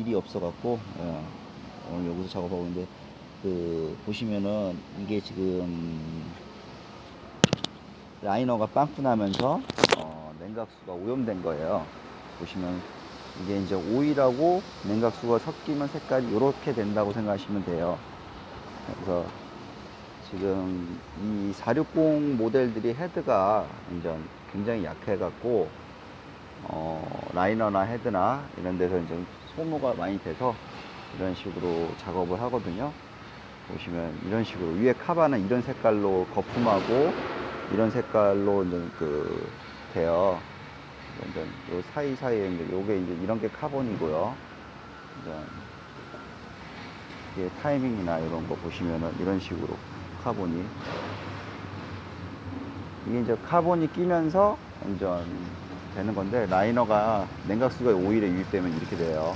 일이 없어 갖고 오늘 여기서 작업하고 있는데, 보시면은 이게 지금 라이너가 빵꾸 나면서 냉각수가 오염된 거예요. 보시면 이게 이제 오일하고 냉각수가 섞이면 색깔이 이렇게 된다고 생각하시면 돼요. 그래서 지금 이 460 모델들이 헤드가 이제 굉장히 약해 갖고 라이너나 헤드나 이런 데서 이제 소모가 많이 돼서 이런 식으로 작업을 하거든요. 보시면 이런 식으로 위에 카바는 이런 색깔로 거품하고 이런 색깔로 이제 돼요. 이제 요 사이사이에 이제 요게 이제 이런 게 카본이고요. 이제 이게 타이밍이나 이런 거 보시면은 이런 식으로 카본이, 이게 이제 카본이 끼면서 이제 되는 건데, 라이너가 냉각수가 오일에 유입되면 이렇게 돼요.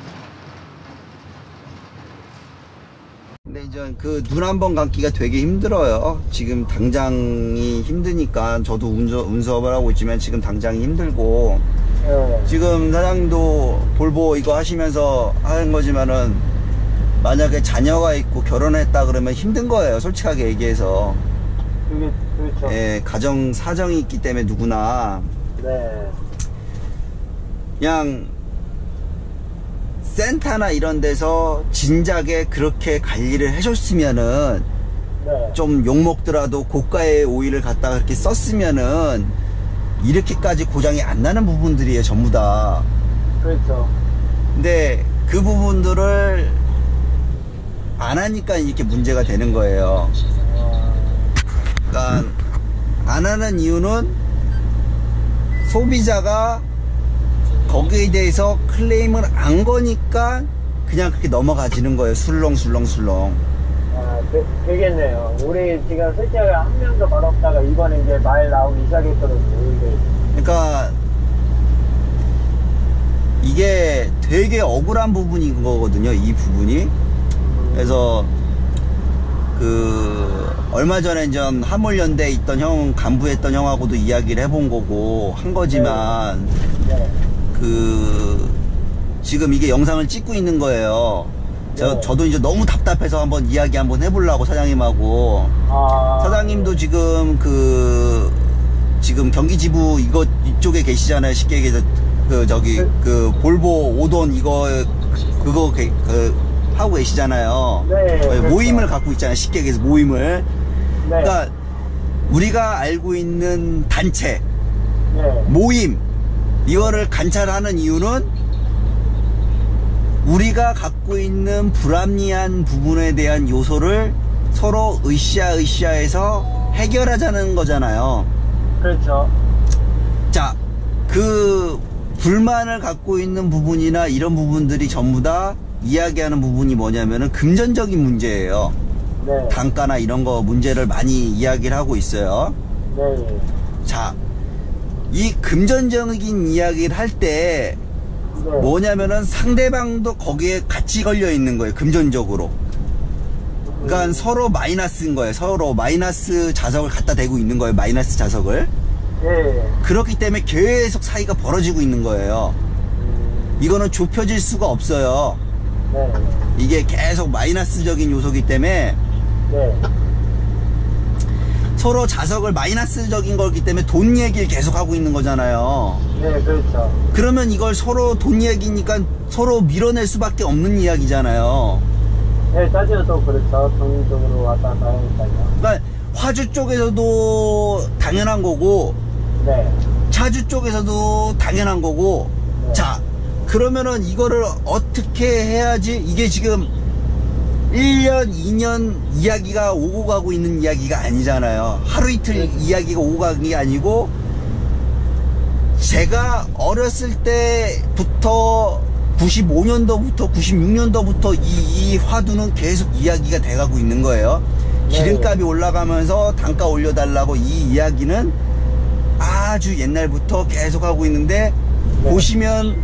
근데 이제 눈 한 번 감기가 되게 힘들어요. 지금 당장이 힘드니까 저도 운수업을 하고 있지만 지금 당장이 힘들고, 지금 사장님도 볼보 이거 하시면서 하는 거지만은 만약에 자녀가 있고 결혼했다 그러면 힘든 거예요, 솔직하게 얘기해서. 그렇죠. 예, 가정 사정이 있기 때문에 누구나. 네. 그냥 센터나 이런 데서 진작에 그렇게 관리를 해줬으면은, 네. 좀 욕먹더라도 고가의 오일을 갖다가 그렇게 썼으면은 이렇게까지 고장이 안 나는 부분들이에요, 전부 다. 그렇죠. 근데 그 부분들을 안 하니까 이렇게 문제가 되는 거예요. 그러니까 안 하는 이유는 소비자가 거기에 대해서 클레임을 안 거니까 그냥 그렇게 넘어가지는 거예요. 술렁술렁술렁. 되겠네요. 우리 지금 실제로 한 명도 받았다가 이번에 이제 말 나오기 시작했거든요. 그러니까 이게 되게 억울한 부분인 거거든요, 이 부분이. 그래서 얼마 전에 전 화물연대에 있던 형, 간부했던 형하고도 이야기를 해본 거고 한 거지만, 네. 지금 이게 영상을 찍고 있는 거예요. 네. 저도 이제 너무 답답해서 한번 이야기 한번 해보려고, 사장님하고. 사장님도 지금 지금 경기지부 이쪽에 계시잖아요. 쉽게 얘기해서 볼보 5돈 그거 하고 계시잖아요. 네. 모임을 갖고 있잖아요. 쉽게 얘기해서 모임을. 네. 그러니까 우리가 알고 있는 단체, 네. 모임, 이거를 관찰하는 이유는 우리가 갖고 있는 불합리한 부분에 대한 요소를 서로 으쌰으쌰해서 해결하자는 거잖아요. 그렇죠. 자, 불만을 갖고 있는 부분이나 이런 부분들이 전부 다 이야기하는 부분이 뭐냐면은 금전적인 문제예요. 네. 단가나 이런 거 문제를 많이 이야기를 하고 있어요. 네. 자, 이 금전적인 이야기를 할 때 네. 뭐냐면은 상대방도 거기에 같이 걸려 있는 거예요, 금전적으로. 그러니까 서로 마이너스인 거예요. 서로 마이너스 자석을 갖다 대고 있는 거예요, 마이너스 자석을. 네. 그렇기 때문에 계속 사이가 벌어지고 있는 거예요. 이거는 좁혀질 수가 없어요. 네. 이게 계속 마이너스적인 요소기 때문에 네. 서로 자석을 마이너스적인 거기 때문에 돈 얘기를 계속 하고 있는 거잖아요. 네, 그렇죠. 그러면 이걸 서로 돈 얘기니까 서로 밀어낼 수밖에 없는 이야기잖아요. 네, 따지면 또 그렇죠. 돈 쪽으로 왔다 갔다 하니까요. 그러니까 화주 쪽에서도 당연한 거고, 네. 차주 쪽에서도 당연한 거고. 네. 자, 그러면은 이거를 어떻게 해야지, 이게 지금 1년, 2년 이야기가 오고 가고 있는 이야기가 아니잖아요. 하루 이틀 이야기가 오고 가는 게 아니고, 제가 어렸을 때부터 95년도부터 96년도부터 이 화두는 계속 이야기가 돼가고 있는 거예요. 기름값이 올라가면서 단가 올려달라고 이 이야기는 아주 옛날부터 계속 하고 있는데, 네. 보시면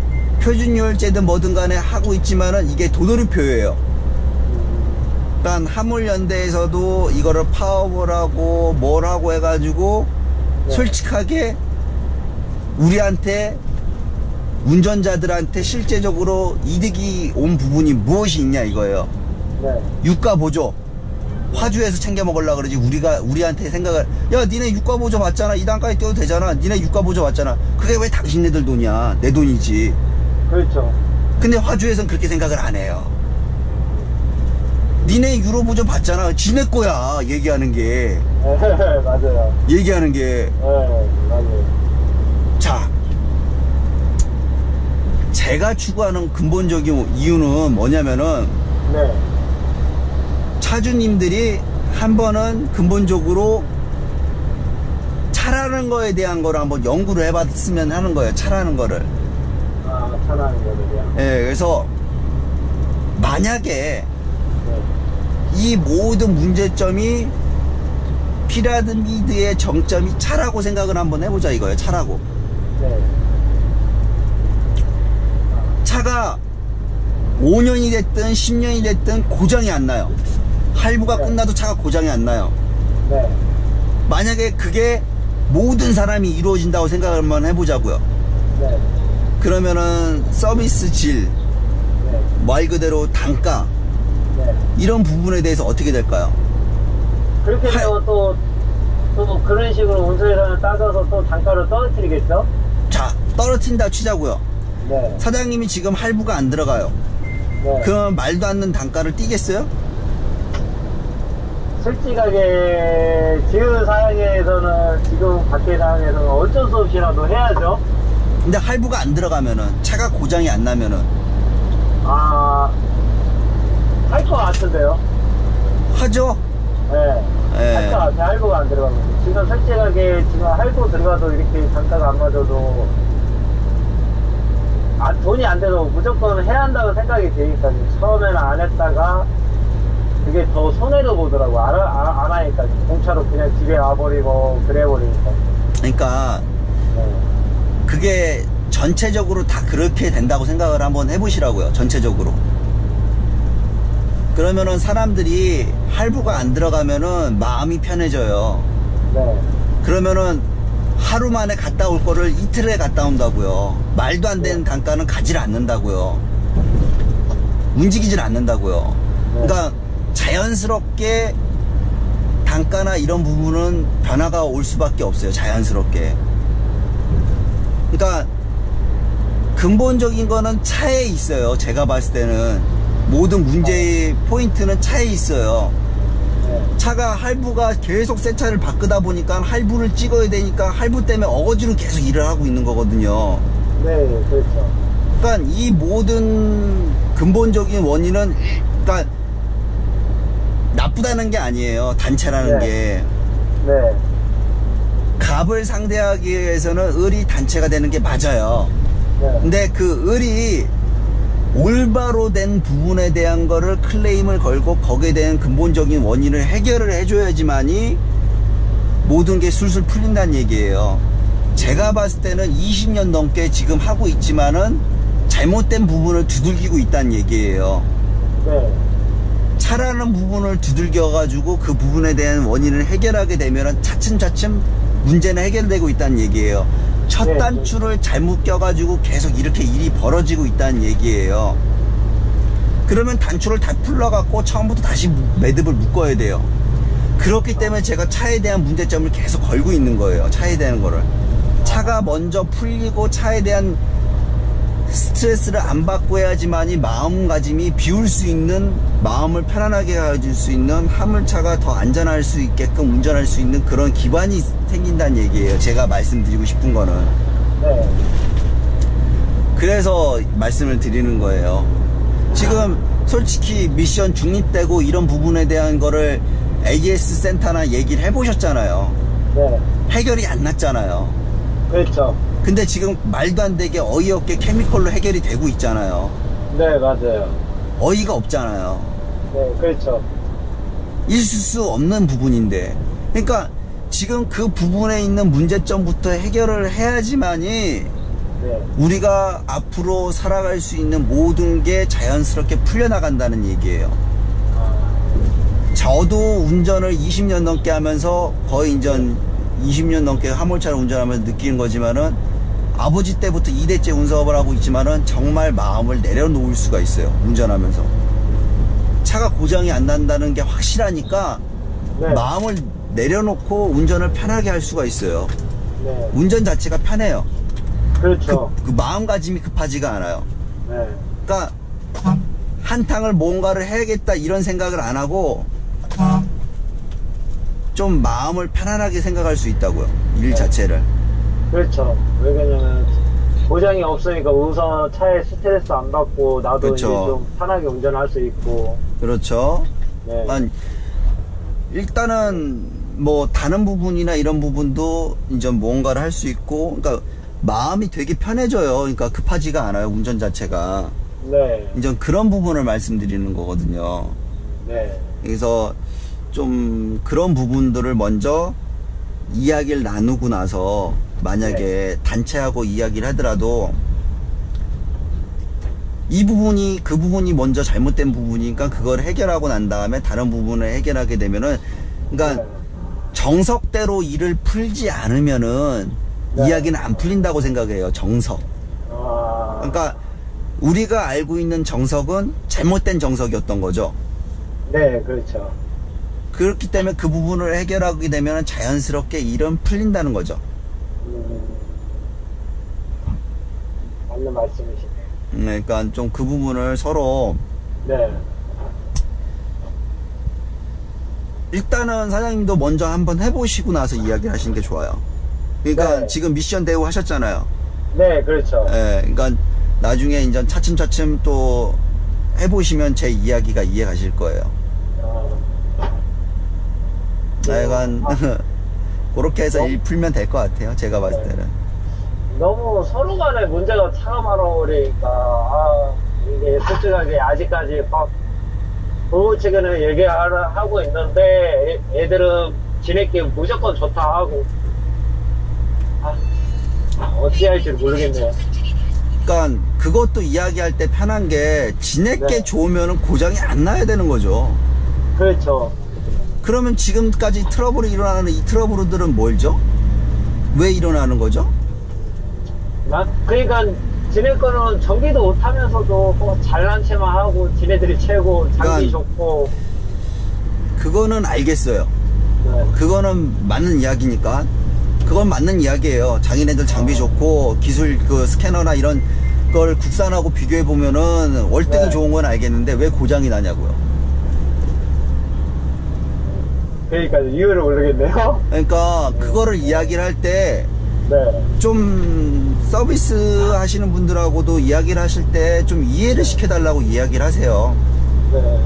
표준요일제든 뭐든 간에 하고 있지만은 이게 도돌이표예요. 그러니까 화물연대에서도 이거를 파업을 뭘 하고 해가지고, 네. 솔직하게 우리한테 운전자들한테 실제적으로 이득이 온 부분이 무엇이 있냐 이거예요. 네. 유가 보조. 화주에서 챙겨 먹으려고 그러지 우리한테 생각을 야 니네 유가 보조 받잖아. 이 단가에 떼도 되잖아. 니네 유가 보조 받잖아. 그게 왜 당신네들 돈이야. 내 돈이지. 그렇죠. 근데 화주에서는 그렇게 생각을 안 해요. 니네 유로 보조 받잖아. 지네 거야. 얘기하는 게. 네, 맞아요. 얘기하는 게. 네, 맞아요. 자, 제가 추구하는 근본적인 이유는 뭐냐면은 네. 차주님들이 한 번은 근본적으로 차라는 거에 대한 거를 한번 연구를 해봤으면 하는 거예요. 차라는 거를. 아, 차라는 거를요. 예, 그래서 만약에 네. 이 모든 문제점이 피라미드의 정점이 차라고 생각을 한번 해보자 이거예요. 차라고. 네. 차가 5년이 됐든 10년이 됐든 고장이 안 나요. 할부가 네. 끝나도 차가 고장이 안 나요. 네. 만약에 그게 모든 사람이 이루어진다고 생각을 한번 해보자고요. 네. 그러면은 서비스 질, 네. 말 그대로 단가, 네. 이런 부분에 대해서 어떻게 될까요? 그렇게 되면 또 그런 식으로 운송회사를 따져서 또 단가를 떨어뜨리겠죠? 자, 떨어뜨린다 치자고요. 네. 사장님이 지금 할부가 안 들어가요. 네. 그럼 말도 안 되는 단가를 띄겠어요? 솔직하게 지금 상황에서는 지금 밖의 상황에서는 어쩔 수 없이라도 해야죠. 근데 할부가 안 들어가면은 차가 고장이 안 나면은 할 것 같은데요. 하죠? 네. 예. 할 것 같아요. 할부가 안 들어가면. 지금 솔직하게 지금 할부 들어가도 이렇게 단가가 안 맞아도 돈이 안 돼도 무조건 해야 한다고 생각이 되니까 처음에는 안 했다가 그게 더 손해를 보더라고. 안 하니까 공차로 그냥 집에 와버리고 그래버리니까. 그러니까 네. 그게 전체적으로 다 그렇게 된다고 생각을 한번 해보시라고요. 전체적으로. 그러면은 사람들이 할부가 안 들어가면은 마음이 편해져요. 네. 그러면은 하루 만에 갔다 올 거를 이틀에 갔다 온다고요. 말도 안 되는 단가는 가지를 않는다고요. 움직이질 않는다고요. 그러니까 자연스럽게 단가나 이런 부분은 변화가 올 수밖에 없어요. 자연스럽게. 그러니까 근본적인 거는 차에 있어요. 제가 봤을 때는 모든 문제의 포인트는 차에 있어요. 차가 할부가 계속 새 차를 바꾸다 보니까 할부를 찍어야 되니까 할부 때문에 어거지로 계속 일을 하고 있는 거거든요. 네, 그렇죠. 그러니까 이 모든 근본적인 원인은 그러니까 나쁘다는 게 아니에요. 단체라는 네. 게. 네. 갑을 상대하기 위해서는 을이 단체가 되는 게 맞아요. 네. 근데 그 을이 올바로 된 부분에 대한 거를 클레임을 걸고 거기에 대한 근본적인 원인을 해결을 해줘야지만이 모든 게 술술 풀린다는 얘기예요. 제가 봤을 때는 20년 넘게 지금 하고 있지만은 잘못된 부분을 두들기고 있다는 얘기예요. 네. 차라는 부분을 두들겨 가지고 그 부분에 대한 원인을 해결하게 되면은 차츰차츰 문제는 해결되고 있다는 얘기예요. 첫 네, 단추를 잘못 껴가지고 계속 이렇게 일이 벌어지고 있다는 얘기예요. 그러면 단추를 다 풀러갖고 처음부터 다시 매듭을 묶어야 돼요. 그렇기 때문에 제가 차에 대한 문제점을 계속 걸고 있는 거예요. 차에 대한 거를. 차가 먼저 풀리고 차에 대한 스트레스를 안 받고 해야지만이 마음가짐이 비울 수 있는, 마음을 편안하게 가질 수 있는, 화물차가 더 안전할 수 있게끔 운전할 수 있는 그런 기반이 생긴다는 얘기예요. 제가 말씀드리고 싶은 거는. 네. 그래서 말씀을 드리는 거예요. 지금 솔직히 미션 중립되고 이런 부분에 대한 거를 AS 센터나 얘기를 해보셨잖아요. 네. 해결이 안 났잖아요. 그렇죠. 근데 지금 말도 안 되게 어이없게 케미컬로 해결이 되고 있잖아요. 네, 맞아요. 어이가 없잖아요. 네, 그렇죠. 있을 수 없는 부분인데. 그러니까 지금 그 부분에 있는 문제점부터 해결을 해야지만이 네. 우리가 앞으로 살아갈 수 있는 모든 게 자연스럽게 풀려나간다는 얘기예요. 저도 운전을 20년 넘게 하면서 거의 이제 20년 넘게 화물차를 운전하면서 느끼는 거지만은 아버지 때부터 2대째 운송업을 하고 있지만은 정말 마음을 내려놓을 수가 있어요. 운전하면서. 차가 고장이 안 난다는 게 확실하니까 네. 마음을 내려놓고 운전을 편하게 할 수가 있어요. 네. 운전 자체가 편해요. 그렇죠. 그 마음가짐이 급하지가 않아요. 네. 그러니까 한탕을 뭔가를 해야겠다 이런 생각을 안 하고 좀 마음을 편안하게 생각할 수 있다고요. 일 네. 자체를. 그렇죠. 왜냐면 고장이 없으니까 우선 차에 스트레스 안 받고 나도 그렇죠. 이제 좀 편하게 운전할 수 있고. 그렇죠. 네. 일단은 뭐 다른 부분이나 이런 부분도 이제 뭔가를 할 수 있고, 그러니까 마음이 되게 편해져요. 그러니까 급하지가 않아요. 운전 자체가. 네. 이제 그런 부분을 말씀드리는 거거든요. 네. 그래서 좀 그런 부분들을 먼저 이야기를 나누고 나서 만약에 단체하고 이야기를 하더라도 이 부분이 그 부분이 먼저 잘못된 부분이니까 그걸 해결하고 난 다음에 다른 부분을 해결하게 되면은, 그러니까 네. 정석대로 일을 풀지 않으면은 네. 이야기는 안 풀린다고 생각해요. 정석. 아. 그러니까 우리가 알고 있는 정석은 잘못된 정석이었던 거죠. 네, 그렇죠. 그렇기 때문에 그 부분을 해결하게 되면 자연스럽게 일은 풀린다는 거죠. 맞는 말씀이시네요. 그러니까 좀 그 부분을 서로 네. 일단은 사장님도 먼저 한번 해보시고 나서 이야기를 하시는 게 좋아요. 그러니까 네. 지금 미션 대우 하셨잖아요. 네, 그렇죠. 예, 그러니까 나중에 이제 차츰차츰 또 해보시면 제 이야기가 이해 가실 거예요. 약간 그렇게 해서 일 풀면 될 것 같아요. 제가 봤을 때는. 너무 서로 간에 문제가 차가 많아버리니까, 이게 솔직하게 아직까지 막 부부 측에는 얘기하고 있는데, 애들은 지네끼리 무조건 좋다 하고, 어떻게 할지 모르겠네요. 그러니까 그것도 이야기할 때 편한 게 지네께 네. 좋으면 고장이 안 나야 되는 거죠. 그렇죠. 그러면 지금까지 트러블이 일어나는 이 트러블들은 뭘죠? 왜 일어나는 거죠? 그러니까 지네 거는 정비도 못하면서도 뭐 잘난 체만 하고 지네들이 최고 장비 그러니까 좋고. 그거는 알겠어요. 네. 그거는 맞는 이야기니까. 그건 맞는 이야기예요. 자기네들 장비 좋고 기술 그 스캐너나 이런 걸 국산하고 비교해 보면은 월등히 네. 좋은 건 알겠는데 왜 고장이 나냐고요. 그러니까 이유를 모르겠네요. 그러니까 그거를 이야기를 할 때 좀 네. 서비스 하시는 분들하고도 이야기를 하실 때 좀 이해를 시켜달라고 이야기를 하세요. 네.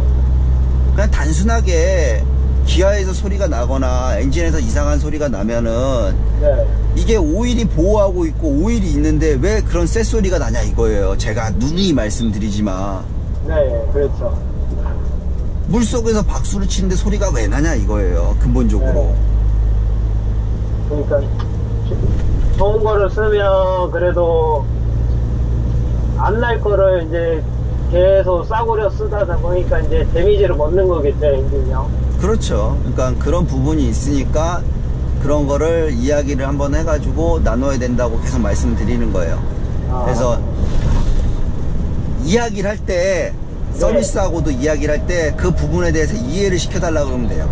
그냥 단순하게 기아에서 소리가 나거나 엔진에서 이상한 소리가 나면은 네. 이게 오일이 보호하고 있고 오일이 있는데 왜 그런 쇳소리가 나냐 이거예요. 제가 누누이 말씀드리지만 네, 그렇죠. 물속에서 박수를 치는데 소리가 왜 나냐 이거예요. 근본적으로. 그러니까 좋은 거를 쓰면 그래도 안 날 거를 이제 계속 싸구려 쓰다 보니까 이제 데미지를 먹는 거겠죠, 엔진이요. 그렇죠. 그러니까 그런 부분이 있으니까 그런 거를 이야기를 한번 해가지고 나눠야 된다고 계속 말씀드리는 거예요. 그래서 이야기를 할 때 서비스하고도 이야기를 할 때 그 부분에 대해서 이해를 시켜달라고 그러면 돼요.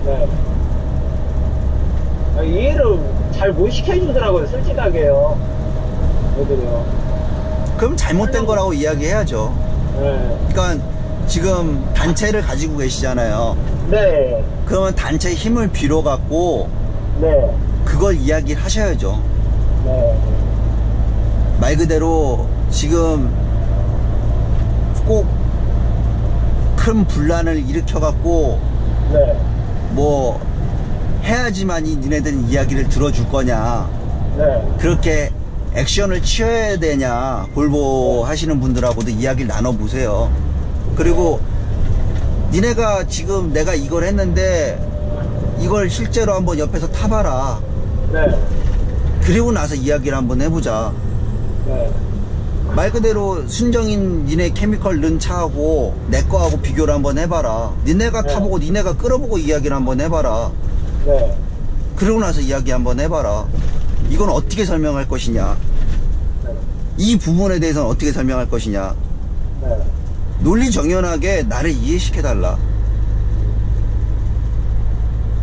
네. 이해를 잘 못 시켜주더라고요, 솔직하게요. 애들이요. 그럼 잘못된 거라고 이야기해야죠. 네. 그러니까 지금 단체를 가지고 계시잖아요. 네. 그러면 단체 힘을 빌어갖고 네. 그걸 이야기를 하셔야죠. 네. 말 그대로 지금 꼭 큰 분란을 일으켜갖고 네. 뭐 해야지만이 니네들은 이야기를 들어줄 거냐, 네. 그렇게 액션을 취해야 되냐, 볼보 하시는 분들하고도 이야기를 나눠보세요. 그리고 니네가 지금 내가 이걸 했는데 이걸 실제로 한번 옆에서 타봐라. 네. 그리고 나서 이야기를 한번 해보자. 네. 말 그대로 순정인 니네 케미컬 넣은 차하고 내 거하고 비교를 한번 해봐라. 니네가 네. 타보고 니네가 끌어보고 이야기를 한번 해봐라. 네. 그러고 나서 이야기 한번 해봐라. 이건 어떻게 설명할 것이냐? 네. 이 부분에 대해서는 어떻게 설명할 것이냐? 네. 논리 정연하게 나를 이해시켜달라.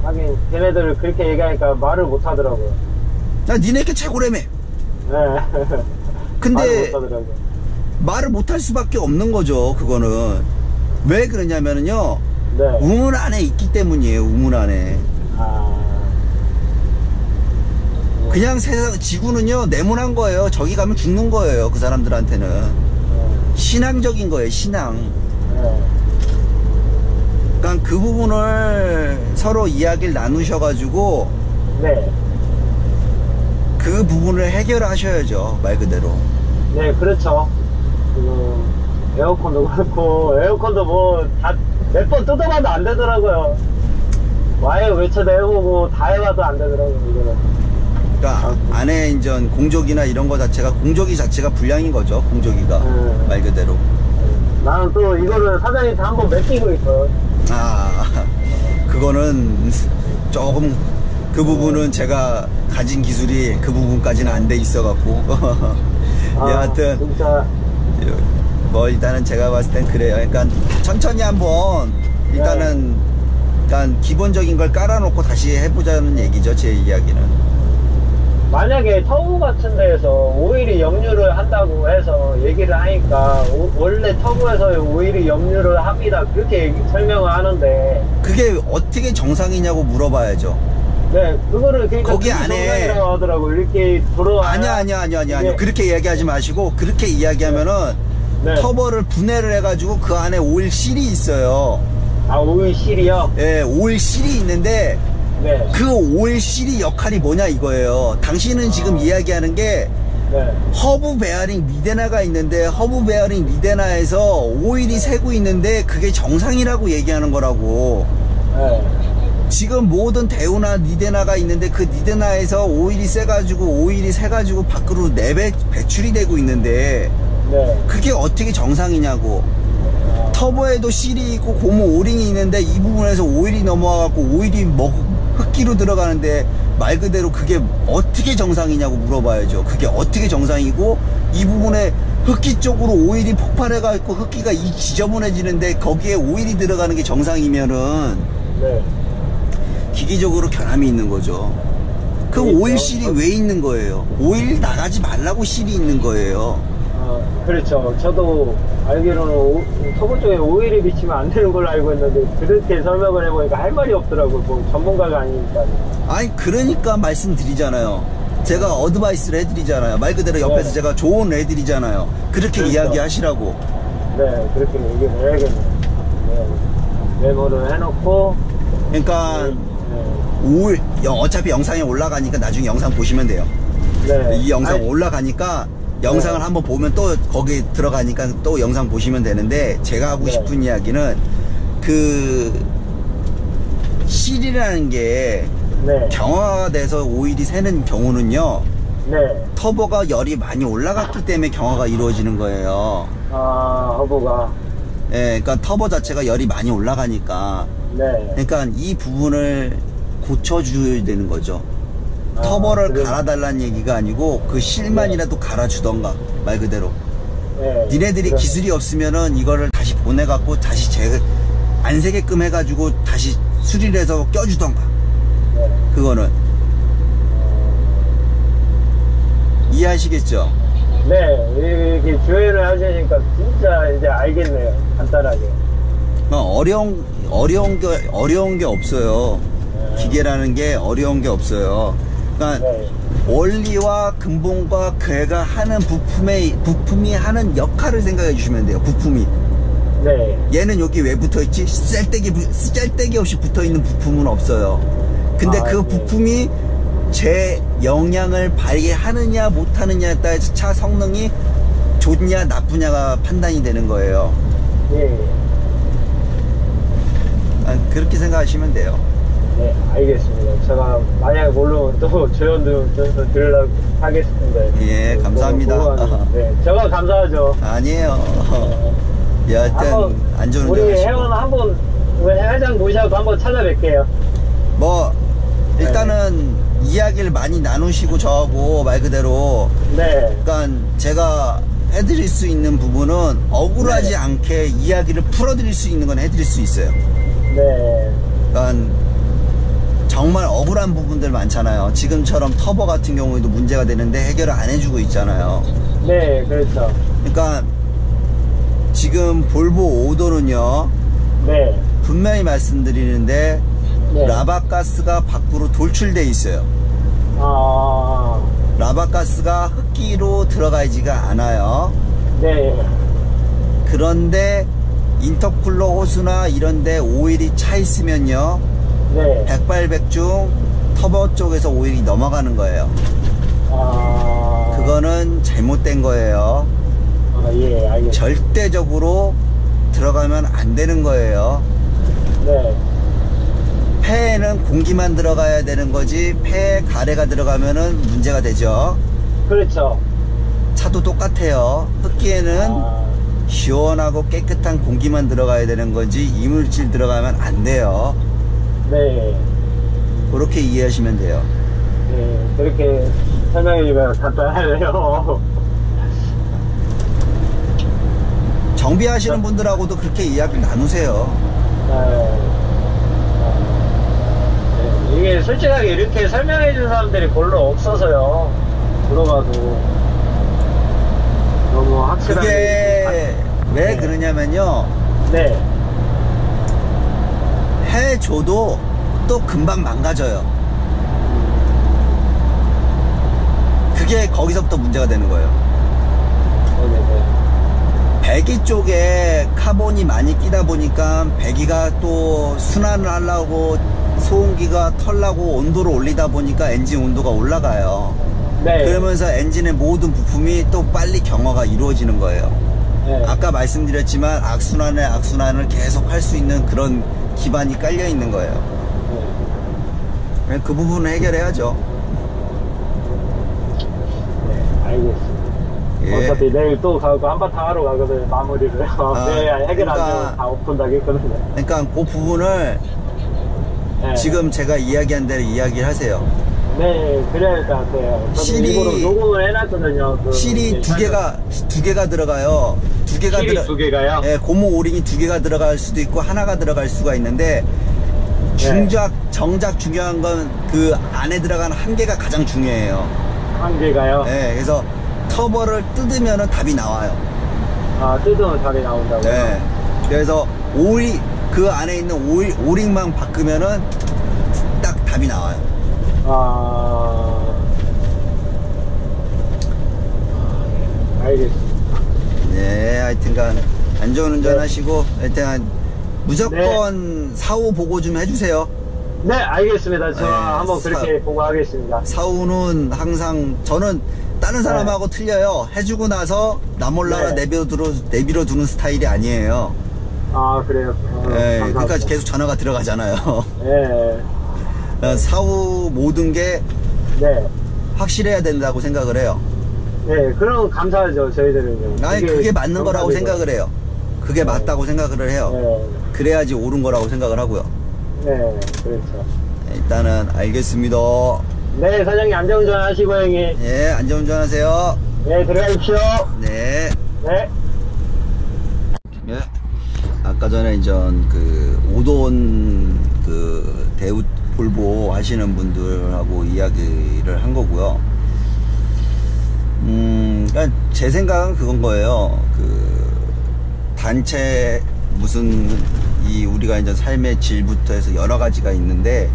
하긴 걔네들을 그렇게 얘기하니까 말을 못 하더라고요. 나 니네께 최고라며. 네. 근데 말을 못 하더라고요. 말을 못할 수밖에 없는 거죠. 그거는 왜 그러냐면은요, 네. 우물 안에 있기 때문이에요. 우물 안에. 아. 그냥 세상 지구는요 네모난 거예요. 저기 가면 죽는 거예요. 그 사람들한테는 신앙적인 거예요. 신앙. 네. 그러니까 그 부분을 서로 이야기를 나누셔가지고 네. 그 부분을 해결하셔야죠. 말 그대로. 네, 그렇죠. 에어컨도 그렇고, 에어컨도 뭐, 다, 몇 번 뜯어봐도 안 되더라고요. 와이어 외쳐도 해보고, 다 해봐도 안 되더라고요, 이거는. 그러니까 안에 이제 공조기나 이런 거 자체가, 공조기 자체가 불량인 거죠. 공조기가. 말 그대로. 나는 또 이거를 사장님한테 한번 맡기고 있어요. 아, 그거는 조금, 그 부분은 제가 가진 기술이 그 부분까지는 안 돼 있어갖고. 여하튼, 진짜. 뭐, 일단은 제가 봤을 땐 그래요. 그러니까 천천히 한번, 일단은, 그러니까 기본적인 걸 깔아놓고 다시 해보자는 얘기죠. 제 이야기는. 만약에 터보 같은 데에서 오일이 역류를 한다고 해서 얘기를 하니까 원래 터보에서 오일이 역류를 합니다 그렇게 설명을 하는데 그게 어떻게 정상이냐고 물어봐야죠. 네 그거를 그러니까 거기 안에 정상이라고 하더라고 이렇게 들어와 아니야 그렇게 이야기하지 마시고 그렇게 이야기하면은 네. 터보를 분해를 해가지고 그 안에 오일 실이 있어요. 아 오일 실이요? 예, 오일 실이 있는데 네. 그 오일 실이 역할이 뭐냐 이거예요. 당신은 지금 이야기하는 게 네. 허브 베어링 미데나가 있는데 허브 베어링 미데나에서 오일이 새고 있는데 그게 정상이라고 얘기하는 거라고. 네. 지금 모든 대우나 니데나가 있는데 그 니데나에서 오일이 새가지고 오일이 새가지고 밖으로 배출이 되고 있는데 네. 그게 어떻게 정상이냐고. 터보에도 실이 있고 고무 오링이 있는데 이 부분에서 오일이 넘어와갖고 오일이 흡기로 들어가는데 말 그대로 그게 어떻게 정상이냐고 물어봐야죠. 그게 어떻게 정상이고 이 부분에 흡기 쪽으로 오일이 폭발해갖고 흡기가 지저분해지는데 거기에 오일이 들어가는 게 정상이면은 네. 기계적으로 결함이 있는 거죠. 그 그렇죠. 오일 실이 왜 있는 거예요? 오일 나가지 말라고 실이 있는 거예요. 그렇죠. 저도 알기로는 터보 쪽에 오일이 비치면 안 되는 걸로 알고 있는데 그렇게 설명을 해보니까 할 말이 없더라고요. 뭐 전문가가 아니니까. 아니 그러니까 말씀드리잖아요. 제가 어드바이스를 해드리잖아요. 말 그대로 옆에서 네. 제가 조언을 해드리잖아요. 그렇게 그렇죠. 이야기하시라고. 네, 그렇게 얘기를 해야겠네요. 네. 메모를 해놓고. 그러니까 네. 어차피 영상에 올라가니까 나중에 영상 보시면 돼요. 네. 이 영상 아니, 올라가니까 영상을 한번 보면 또 거기 들어가니까 또 영상 보시면 되는데 제가 하고 네. 싶은 이야기는 그 실이라는 게 네. 경화가 돼서 오일이 새는 경우는요 네. 터보가 열이 많이 올라갔기 때문에 경화가 이루어지는 거예요. 허브가. 예, 그러니까 터보 자체가 열이 많이 올라가니까 네. 그러니까 이 부분을 고쳐줘야 되는 거죠. 터보를 그래. 갈아달라는 얘기가 아니고 그 실만이라도 갈아주던가 말 그대로. 네. 니네들이 그래. 기술이 없으면은 이거를 다시 보내갖고 다시 안 새게끔 해가지고 다시 수리를 해서 껴주던가. 네. 그거는 이해하시겠죠? 네. 이렇게 조회를 하시니까 진짜 이제 알겠네요. 간단하게. 어려운 게 없어요. 네. 기계라는 게 어려운 게 없어요. 그러니까 네. 원리와 근본과 걔가 하는 부품이 하는 역할을 생각해 주시면 돼요. 부품이. 네. 얘는 여기 왜 붙어 있지? 쌀데기 없이 붙어 있는 부품은 없어요. 근데 그 네. 부품이 제 영향을 발휘하느냐 못하느냐에 따라서 차 성능이 좋냐 나쁘냐가 판단이 되는 거예요. 예. 그렇게 생각하시면 돼요. 네, 알겠습니다. 제가 만약에 모르면 또 조언 좀 드리려고 하겠습니다. 예, 감사합니다. 네, 제가 감사하죠. 아니에요. 여하튼 우리 안전운전하시고 회원 한번 회장 모시고 한번 찾아뵐게요. 뭐 일단은 이야기를 많이 나누시고 저하고 말 그대로 네. 그러니까 제가 해드릴 수 있는 부분은 억울하지 네. 않게 이야기를 풀어드릴 수 있는 건 해드릴 수 있어요. 네. 그러니까 정말 억울한 부분들 많잖아요. 지금처럼 터보 같은 경우에도 문제가 되는데 해결을 안 해주고 있잖아요. 네, 그렇죠. 그러니까 지금 볼보 5도는요 네. 분명히 말씀드리는데 네. 라바가스가 밖으로 돌출돼 있어요. 아, 라바가스가 흡기로 들어가지가 않아요. 네. 그런데 인터쿨러 호스나 이런데 오일이 차 있으면요 네. 백발백중 터보 쪽에서 오일이 넘어가는 거예요. 아, 그거는 잘못된 거예요. 아, 예, 알겠습니다. 절대적으로 들어가면 안 되는 거예요. 네. 폐에는 공기만 들어가야 되는 거지 폐에 가래가 들어가면은 문제가 되죠. 그렇죠. 차도 똑같아요. 흡기에는 아, 시원하고 깨끗한 공기만 들어가야 되는 거지 이물질 들어가면 안 돼요. 네. 그렇게 이해하시면 돼요. 네. 그렇게 설명해주면 간단하네요. 정비하시는 분들하고도 그렇게 이야기를 나누세요. 네. 네. 이게 솔직하게 이렇게 설명해준 사람들이 별로 없어서요. 들어봐도 너무 확실하게. 그게 왜 네. 그러냐면요 네. 해줘도 또 금방 망가져요. 그게 거기서부터 문제가 되는 거예요. 네네네. 배기 쪽에 카본이 많이 끼다 보니까 배기가 또 순환을 하려고 소음기가 털라고 온도를 올리다 보니까 엔진 온도가 올라가요. 네. 그러면서 엔진의 모든 부품이 또 빨리 경화가 이루어지는 거예요. 네. 아까 말씀드렸지만 악순환을 계속 할 수 있는 그런 기반이 깔려 있는 거예요. 네. 그 부분을 해결해야죠. 네. 알겠습니다. 예. 어차피 내일 또 가고 한바탕 하러 가거든요. 마무리를. 내일 해결 안 되면 다 오픈다고 했거든요. 그러니까 그 부분을 네. 지금 제가 이야기한 대로 이야기를 하세요. 네, 그래야 할 것 같아요. 저도 실이- 일부러 녹음을 해놨거든요. 실이 두 개가 들어가요. 실이 두 개가요? 예, 고무 오링이 두 개가 들어갈 수도 있고 하나가 들어갈 수가 있는데 정작 중요한 건 그 안에 들어간 한 개가 가장 중요해요. 한 개가요? 예, 그래서 터보를 뜯으면은 답이 나와요. 아, 뜯으면 답이 나온다고요? 네. 그래서 그 안에 있는 오링만 바꾸면은 딱 답이 나와요. 알겠습니다. 네, 하여튼간 안전운전 네. 하시고 하여튼 무조건 사후 보고 좀 해주세요. 네, 알겠습니다. 저 네, 한번 그렇게 보고하겠습니다. 사후는 항상 저는 다른 사람하고 틀려요. 해주고 나서 나 몰라라 네. 내비로 두는 스타일이 아니에요. 아, 그래요? 네, 감사합니다. 그러니까 계속 전화가 들어가잖아요. 네. 사후 모든 게 네. 확실해야 된다고 생각을 해요. 네, 그럼 감사하죠, 저희들은요. 아니 그게 맞는 거라고 생각을 해요. 그게 맞다고 생각을 해요. 네. 그래야지 옳은 거라고 생각을 하고요. 네, 그렇죠. 일단은 알겠습니다. 네, 사장님 안전운전 하시고, 형님. 예, 안전운전 하세요. 네, 들어가십시오. 네. 네. 예. 아까 전에 그 오돈 그 대우 볼보 하시는 분들하고 이야기를 한 거고요. 그러니까 제 생각은 그건 거예요. 그 단체 무슨 우리가 이제 삶의 질부터 해서 여러 가지가 있는데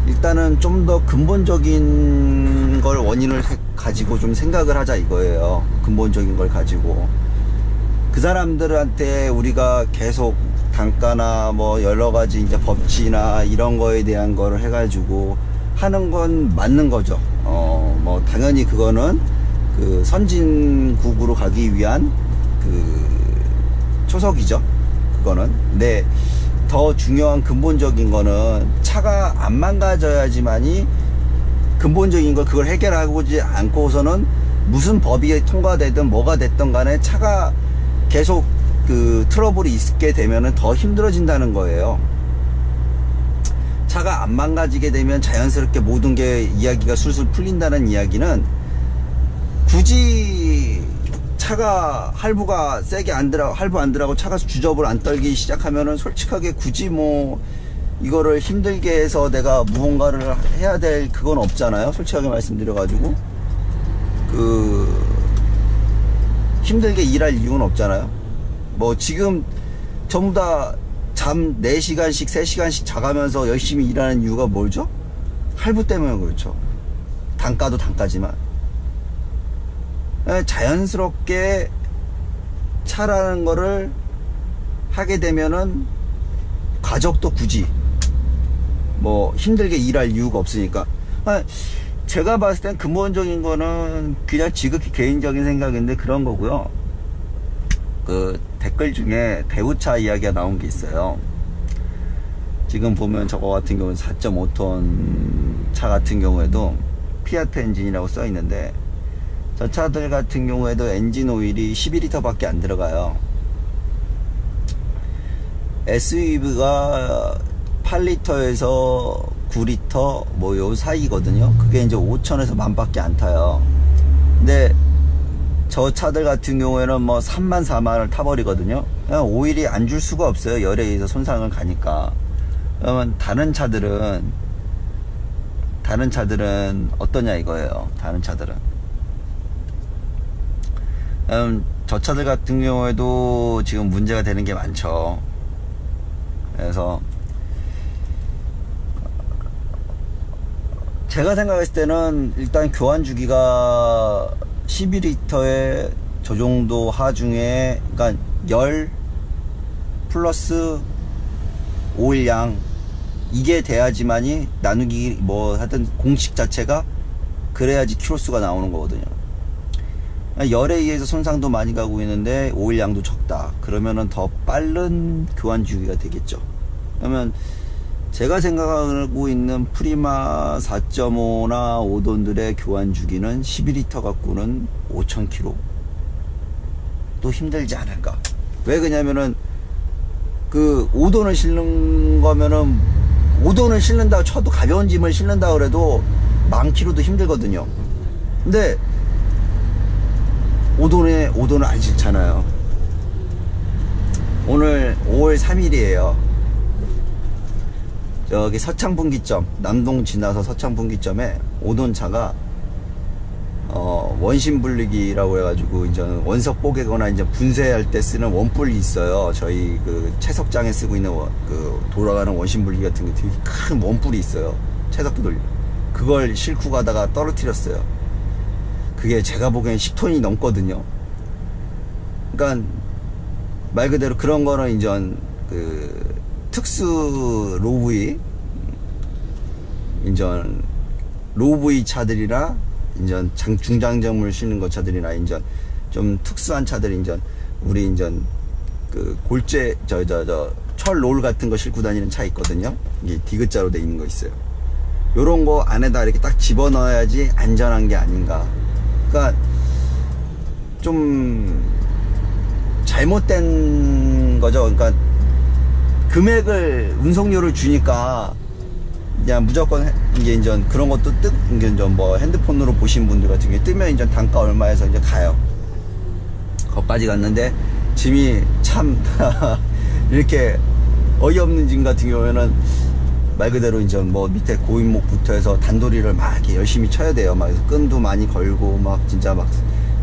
일단은 좀 더 근본적인 걸 원인을 가지고 좀 생각을 하자 이거예요. 근본적인 걸 가지고 그 사람들한테 우리가 계속 단가나 뭐 여러 가지 이제 법칙이나 이런 거에 대한 거를 해가지고 하는 건 맞는 거죠. 뭐 당연히 그거는 그 선진국으로 가기 위한 그 초석이죠. 그거는. 근데 더 중요한 근본적인 거는 차가 안 망가져야지만이 근본적인 걸 그걸 해결하지 않고서는 무슨 법이 통과되든 뭐가 됐든 간에 차가 계속 그 트러블이 있게 되면은 더 힘들어진다는 거예요. 차가 안 망가지게 되면 자연스럽게 모든 게 이야기가 술술 풀린다는 이야기는, 굳이 차가 할부가 세게 안 들어, 할부 안 들어가고 차가 주접을 안 떨기 시작하면은 솔직하게 굳이 뭐 이거를 힘들게 해서 내가 무언가를 해야 될 그건 없잖아요. 솔직하게 말씀드려가지고 힘들게 일할 이유는 없잖아요. 뭐 지금 전부 다 잠 4시간씩 3시간씩 자가면서 열심히 일하는 이유가 뭐죠? 할부 때문에 그렇죠. 단가도 단가지만 자연스럽게 차라는 거를 하게 되면은 가족도 굳이 뭐 힘들게 일할 이유가 없으니까. 제가 봤을 땐 근본적인 거는 그냥 지극히 개인적인 생각인데 그런 거고요. 그 댓글 중에 대우차 이야기가 나온 게 있어요. 지금 보면 저거 같은 경우는 4.5톤 차 같은 경우에도 피아트 엔진이라고 써 있는데, 저 차들 같은 경우에도 엔진 오일이 12L 밖에 안 들어가요. SUV가 8L에서 9L 뭐 요 사이거든요. 그게 이제 5천에서 10,000 밖에 안 타요. 근데 저 차들 같은 경우에는 뭐 3만 4만을 타버리거든요. 그냥 오일이 안 줄 수가 없어요. 열에 의해서 손상을 가니까. 그러면 다른 차들은 어떠냐 이거예요. 다른 차들은 저 차들 같은 경우에도 지금 문제가 되는 게 많죠. 그래서 제가 생각했을 때는 일단 교환 주기가 12L에 저 정도 하중에, 그러니까 열 플러스 오일량, 이게 돼야지만이 나누기 뭐 하여튼 공식 자체가 그래야지 키로수가 나오는 거거든요. 열에 의해서 손상도 많이 가고 있는데 오일량도 적다. 그러면은 더 빠른 교환 주기가 되겠죠. 그러면 제가 생각하고 있는 프리마 4.5나 5돈들의 교환 주기는 12L 갖고는 5,000km 또 힘들지 않을까. 왜 그러냐면은 그 5돈을 실는 거면은 5돈을 실는다고 쳐도, 가벼운 짐을 실는다 그래도 10,000km도 힘들거든요. 근데 5돈을 안 실잖아요. 오늘 5월 3일이에요 저기 서창분기점, 남동 지나서 서창분기점에 5돈 차가 원심 분리기라고 해가지고 이제 원석 뽀개거나 이제 분쇄할 때 쓰는 원뿔이 있어요. 저희 그 채석장에 쓰고 있는 그 돌아가는 원심 분리기 같은 게 되게 큰 원뿔이 있어요. 채석기 돌려. 그걸 싣고 가다가 떨어뜨렸어요. 그게 제가 보기엔 10톤이 넘거든요. 그러니까 말 그대로 그런 거는 이제 그 특수 로브이, 인전 로브이 차들이나 인전 중장점을 실는 것 차들이나 인전 좀 특수한 차들, 인전 우리 인전 그 골재 철 롤 같은 거 싣고 다니는 차 있거든요. 이게 디귿자로 돼 있는 거 있어요. 요런 거 안에다 이렇게 딱 집어넣어야지 안전한 게 아닌가. 그러니까 좀 잘못된 거죠. 그러니까 금액을, 운송료를 주니까 그냥 무조건 이제 인전 그런 것도 이제 뭐 핸드폰으로 보신 분들 같은 경우에 뜨면 이제 단가 얼마에서 이제 가요. 거기까지 갔는데 짐이 참 이렇게 어이없는 짐 같은 경우에는 말 그대로 이제 뭐 밑에 고인목부터 해서 단도리를 막 이렇게 열심히 쳐야 돼요. 막 끈도 많이 걸고 막 진짜 막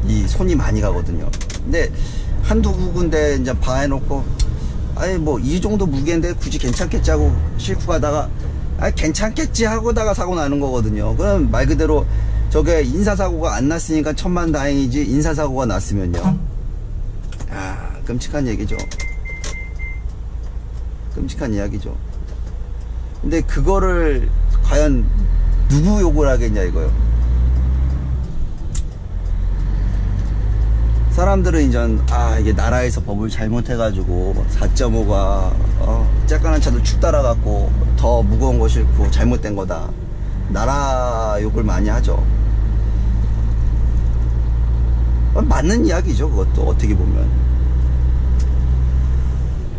이 손이 많이 가거든요. 근데 한두 군데 이제 봐해놓고, 아니 뭐 이 정도 무게인데 굳이 괜찮겠지 하고 싣고 가다가 괜찮겠지 하고다가 사고 나는 거거든요. 그럼 말 그대로 저게 인사사고가 안 났으니까 천만다행이지, 인사사고가 났으면요, 끔찍한 얘기죠. 끔찍한 이야기죠. 근데 그거를 과연 누구 욕을 하겠냐 이거요. 사람들은 이제 이게 나라에서 법을 잘못해가지고 4.5가 쬐깐한 차들 축 따라갖고 더 무거운 거 싣고 잘못된 거다, 나라 욕을 많이 하죠. 맞는 이야기죠 그것도 어떻게 보면.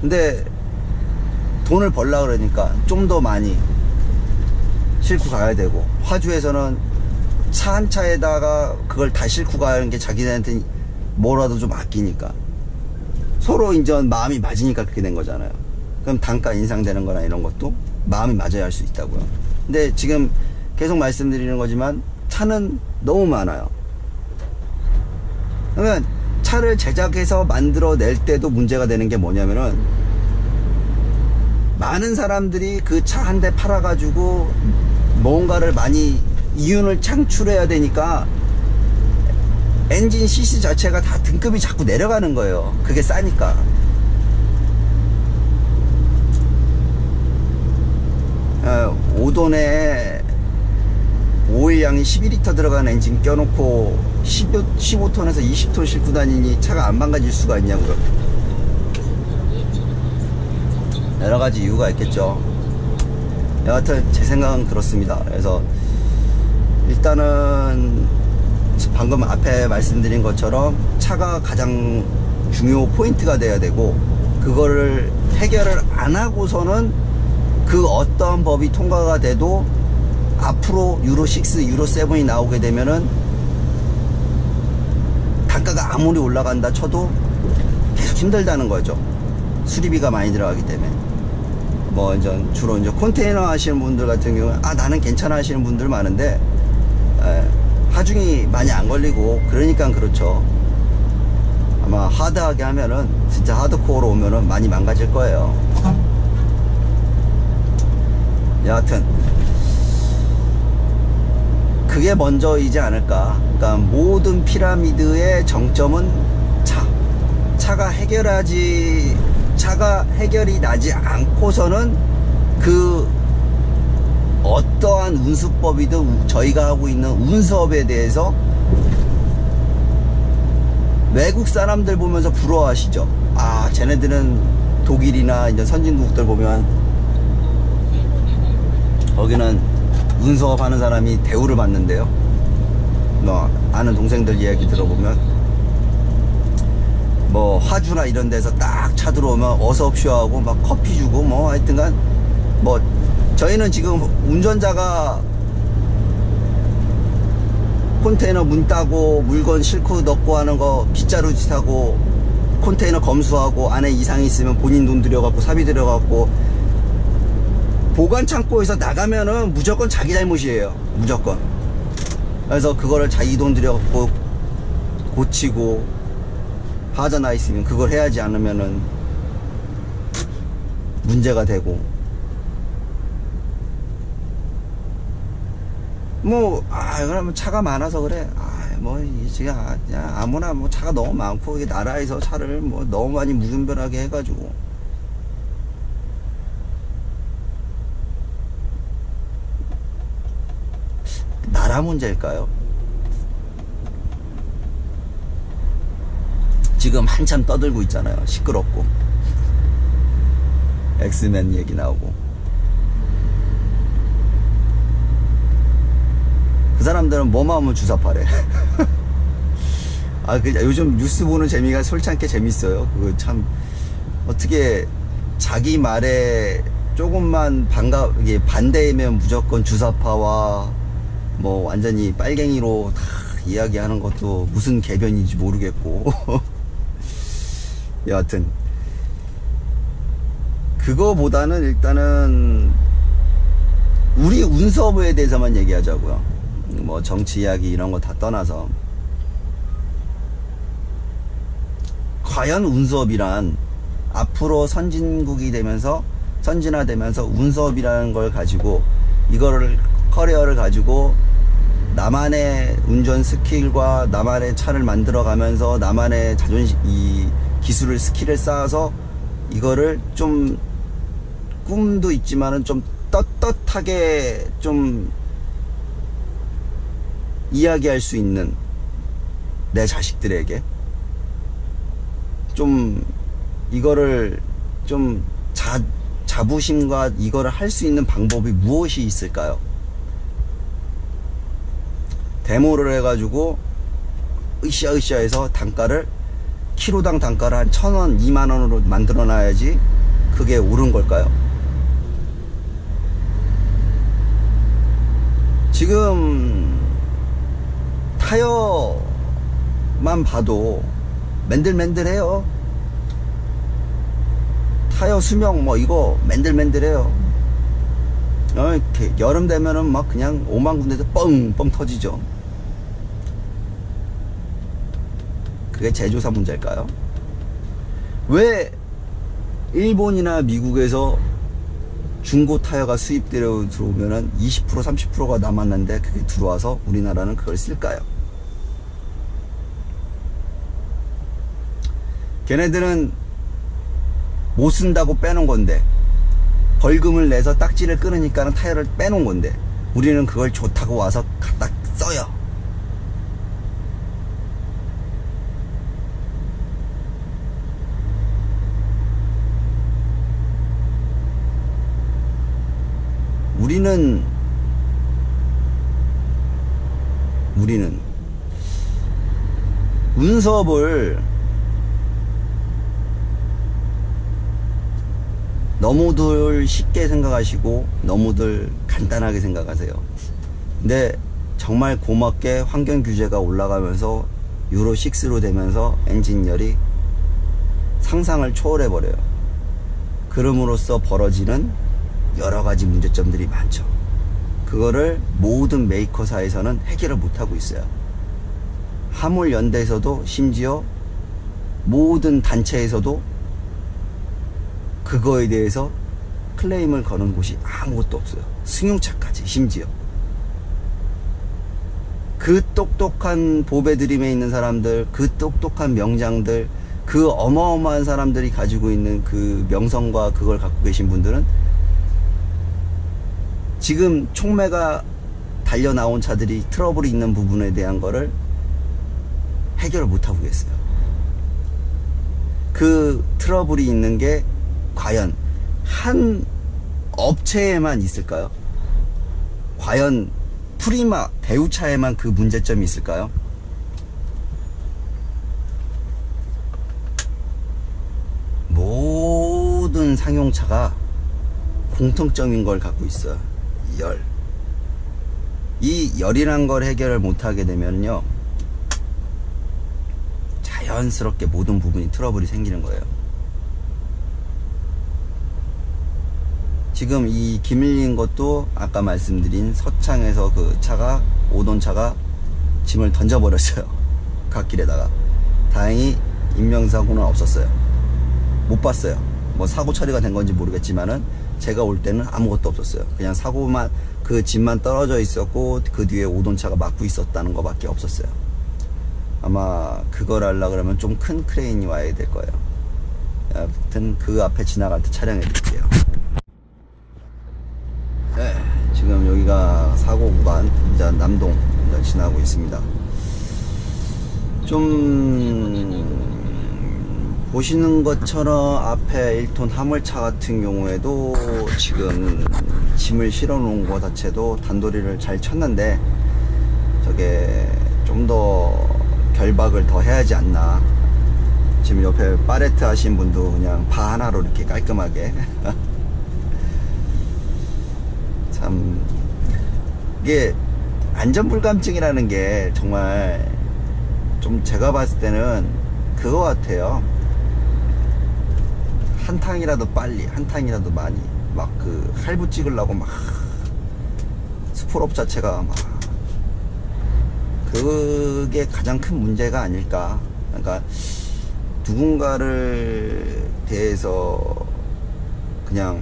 근데 돈을 벌라 그러니까 좀 더 많이 싣고 가야 되고, 화주에서는 차 한 차에다가 그걸 다 싣고 가는 게 자기네한테 뭐라도 좀 아끼니까. 서로 이제 마음이 맞으니까 그렇게 된 거잖아요. 그럼 단가 인상되는 거나 이런 것도 마음이 맞아야 할 수 있다고요. 근데 지금 계속 말씀드리는 거지만 차는 너무 많아요. 그러면 차를 제작해서 만들어낼 때도 문제가 되는 게 뭐냐면은, 많은 사람들이 그 차 한 대 팔아가지고 뭔가를 많이 이윤을 창출해야 되니까 엔진 cc 자체가 다 등급이 자꾸 내려가는 거예요. 그게 싸니까. 어, 5돈에 오일량이 12리터 들어간 엔진 껴놓고 15톤에서 20톤 싣고 다니니 차가 안 망가질 수가 있냐고요. 여러가지 이유가 있겠죠. 여하튼 제 생각은 그렇습니다. 그래서 일단은 방금 앞에 말씀드린 것처럼 차가 가장 중요 포인트가 돼야 되고, 그거를 해결을 안 하고서는 그 어떠한 법이 통과가 돼도 앞으로 유로6, 유로7이 나오게 되면은 단가가 아무리 올라간다 쳐도 계속 힘들다는 거죠. 수리비가 많이 들어가기 때문에. 뭐 이제 주로 이제 컨테이너 하시는 분들 같은 경우는 나는 괜찮아 하시는 분들 많은데, 하중이 많이 안 걸리고 그러니까 그렇죠. 아마 하드하게 하면은, 진짜 하드코어로 오면은 많이 망가질 거예요. 여하튼 그게 먼저이지 않을까. 그러니까 모든 피라미드의 정점은 차가 해결이 나지 않고서는 그 어떠한 운수법이든 저희가 하고 있는 운수업에 대해서 외국 사람들 보면서 부러워하시죠. 쟤네들은 독일이나 이제 선진국들 보면 거기는 운수업 하는 사람이 대우를 받는데요. 뭐 아는 동생들 이야기 들어보면 뭐 화주나 이런 데서 딱 차 들어오면 어서옵쇼 하고 막 커피 주고 뭐 하여튼간 뭐 저희는 지금 운전자가 컨테이너 문 따고 물건 싣고 넣고 하는 거 빗자루 짓하고 컨테이너 검수하고 안에 이상이 있으면 본인 돈 들여갖고 사비 들여갖고 보관 창고에서 나가면은 무조건 자기 잘못이에요. 무조건. 그래서 그거를 자기 돈 들여갖고 고치고 하자 나 있으면 그걸 해야지 않으면은 문제가 되고, 뭐 그러면 차가 많아서 그래. 뭐 지금 아무나 뭐 차가 너무 많고, 이게 나라에서 차를 뭐 너무 많이 무분별하게 해가지고 나라 문제일까요? 지금 한참 떠들고 있잖아요. 시끄럽고 엑스맨 얘기 나오고. 그 사람들은 뭐만 하면 주사파래. 요즘 뉴스 보는 재미가 솔찬게 재밌어요. 그거 참 어떻게 자기 말에 조금만 이게 반대면 무조건 주사파와 뭐 완전히 빨갱이로 다 이야기하는 것도 무슨 개변인지 모르겠고. 여하튼 그거보다는 일단은 우리 운수업에 대해서만 얘기하자고요. 뭐 정치 이야기 이런 거 다 떠나서 과연 운수업이란 앞으로 선진국이 되면서 선진화되면서 운수업이라는 걸 가지고 이거를 커리어를 가지고 나만의 운전 스킬과 나만의 차를 만들어 가면서 나만의 이 기술을 스킬을 쌓아서 이거를 좀 꿈도 있지만은 좀 떳떳하게 좀 이야기할 수 있는 내 자식들에게 좀 이거를 좀 자부심과 이거를 할 수 있는 방법이 무엇이 있을까요? 데모를 해가지고 으쌰으쌰 해서 단가를 키로당 단가를 한 1,000원, 2만원으로 만들어 놔야지 그게 옳은 걸까요? 지금 타이어만 봐도 맨들맨들해요. 타이어 수명 뭐 이거 맨들맨들해요. 이렇게 여름 되면은 막 그냥 5만 군데서 뻥뻥 터지죠. 그게 제조사 문제일까요? 왜 일본이나 미국에서 중고 타이어가 수입되어 들어오면은 20% 30%가 남았는데 그게 들어와서 우리나라는 그걸 쓸까요? 걔네들은 못 쓴다고 빼놓은 건데, 벌금을 내서 딱지를 끊으니까는 타이어를 빼놓은 건데, 우리는 그걸 좋다고 와서 갖다 써요. 우리는 운섭을 너무들 쉽게 생각하시고 너무들 간단하게 생각하세요. 근데 정말 고맙게 환경 규제가 올라가면서 유로 6로 되면서 엔진열이 상상을 초월해 버려요. 그럼으로써 벌어지는 여러가지 문제점들이 많죠. 그거를 모든 메이커사에서는 해결을 못하고 있어요. 화물연대에서도 심지어 모든 단체에서도 그거에 대해서 클레임을 거는 곳이 아무것도 없어요. 승용차까지 심지어. 그 똑똑한 보배드림에 있는 사람들, 그 똑똑한 명장들, 그 어마어마한 사람들이 가지고 있는 그 명성과 그걸 갖고 계신 분들은 지금 촉매가 달려 나온 차들이 트러블이 있는 부분에 대한 거를 해결을 못하고 계세요. 그 트러블이 있는 게 과연 한 업체에만 있을까요? 과연 프리마 대우차에만 그 문제점이 있을까요? 모든 상용차가 공통점인 걸 갖고 있어요. 열. 이 열이란 걸 해결을 못하게 되면요, 자연스럽게 모든 부분이 트러블이 생기는 거예요. 지금 이 김일린 것도 아까 말씀드린 서창에서 그 차가, 오던 차가 짐을 던져버렸어요. 갓길에다가. 다행히 인명사고는 없었어요. 못 봤어요. 뭐 사고 처리가 된 건지 모르겠지만은 제가 올 때는 아무것도 없었어요. 그냥 사고만, 그 짐만 떨어져 있었고 그 뒤에 오던 차가 막고 있었다는 거 밖에 없었어요. 아마 그걸 하려고 그러면 좀 큰 크레인이 와야 될 거예요. 아무튼 그 앞에 지나갈 때 촬영해 드릴게요. 네, 지금 여기가 사고 구간, 이제 남동 이제 지나고 있습니다. 좀 보시는 것처럼 앞에 1톤 화물차 같은 경우에도 지금 짐을 실어 놓은 거 자체도 단도리를 잘 쳤는데, 저게 좀 더 결박을 더 해야지 않나. 지금 옆에 파레트 하신 분도 그냥 바 하나로 이렇게 깔끔하게 참, 이게 안전불감증이라는 게 정말 좀 제가 봤을 때는 그거 같아요. 한 탕이라도 빨리, 한 탕이라도 많이, 막 그 할부 찍으려고 막 스포업 자체가 막, 그게 가장 큰 문제가 아닐까. 그러니까 누군가를 대해서 그냥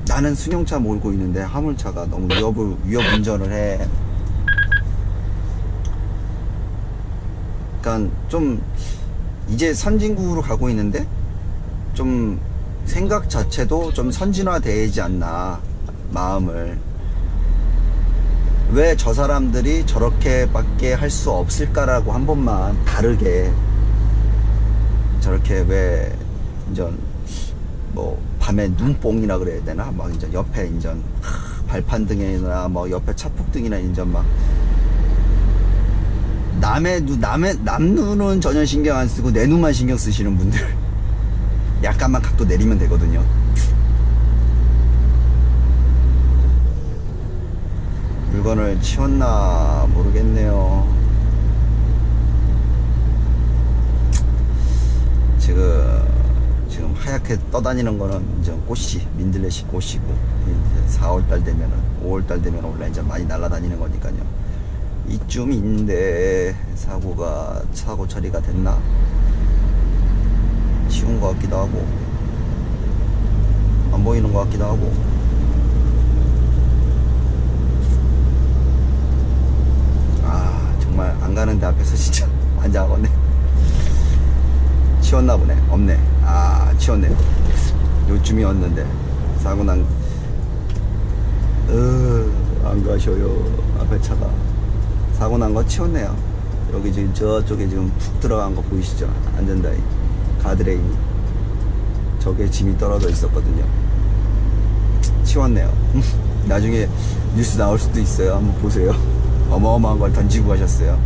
나는 승용차 몰고 있는데 화물차가 너무 위협 운전을 해. 그러니까 좀 이제 선진국으로 가고 있는데 좀 생각 자체도 좀 선진화되지 않나, 마음을. 왜 저 사람들이 저렇게밖에 할 수 없을까라고 한 번만 다르게, 저렇게 왜 인전 뭐 밤에 눈뽕이라 그래야 되나, 막 인전 옆에 인전 발판등이나 뭐 옆에 차폭등이나 인전 막 남 눈은 전혀 신경 안 쓰고 내 눈만 신경 쓰시는 분들, 약간만 각도 내리면 되거든요. 물건을 치웠나 모르겠네요. 지금 하얗게 떠다니는 거는 이제 꽃이, 민들레씨 꽃이고, 이제 4월달 되면은, 5월달 되면 원래 이제 많이 날아다니는 거니까요. 이쯤인데 사고 처리가 됐나? 치운 것 같기도 하고, 안 보이는 것 같기도 하고. 아, 정말 안 가는데 앞에서 진짜 환장하겠네. 치웠나 보네. 없네. 아, 치웠네. 요쯤이었는데 사고 난, 안 가셔요. 앞에 차가. 사고 난 거 치웠네요. 여기 지금 저쪽에 지금 푹 들어간 거 보이시죠? 안전다이 가드레일이 저게 짐이 떨어져 있었거든요. 치웠네요. 나중에 뉴스 나올 수도 있어요. 한번 보세요. 어마어마한 걸 던지고 가셨어요.